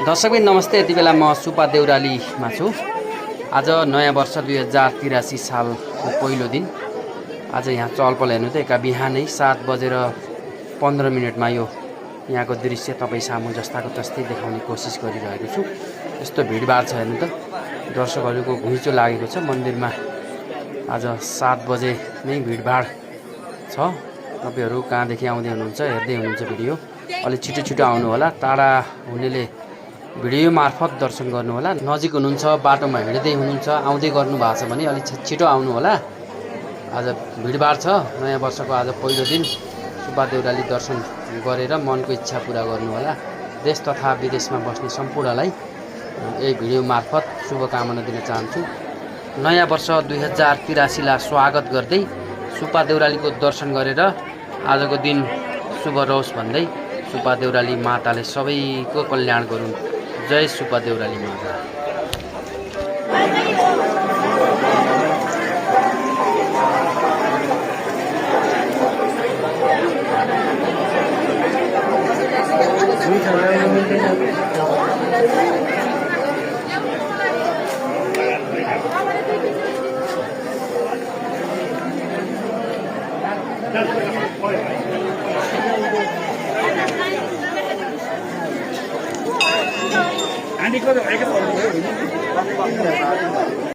दर्शकबिन नमस्ते। यति बेला म सुपा देउरालीमा छु। आज नयाँ वर्ष 2083 सालको पहिलो दिन। आज यहाँ चहलपहल हेर्नु त एका बिहानै 7:15 यो यहाँको दृश्य तपाईँ सामु जस्ताको तस्तै देखाउने कोसिस गरिरहेको छु। यस्तो भिडभाड छ हेर्नु त, दर्शकहरूको घुइँचो लागेको छ। मन्दिरमा आज 7 बजे नै भिडभाड छ। तपाईँहरू कहाँदेखि आउँदै हुनुहुन्छ, हेर्दै हुनुहुन्छ भिडियो, अलि छिटो छिटो आउनु होला। टाढा हुनेले भिडियो मार्फत दर्शन गर्नु होला। नजिक हुनुहुन्छ, बाटोमा हिँड्दै हुनुहुन्छ, आउँदै गर्नु भएको छ भने अलि छिटो आउनु होला। आज भिडभाड छ। नयाँ वर्षको आज पहिलो दिन सुपा देउराली दर्शन गरेर मनको इच्छा पुरा गर्नु होला। देश तथा विदेशमा बस्ने सम्पूर्णलाई यही भिडियो मार्फत शुभकामना दिन चाहन्छु। नयाँ वर्ष 2083 लाई स्वागत गर्दै सुपा देउरालीको दर्शन गरेर आजको दिन शुभ रहोस् भन्दै सुपा देउराली माताले सबैको कल्याण गरून्। जय सुपा देउराली माता। आनी को एक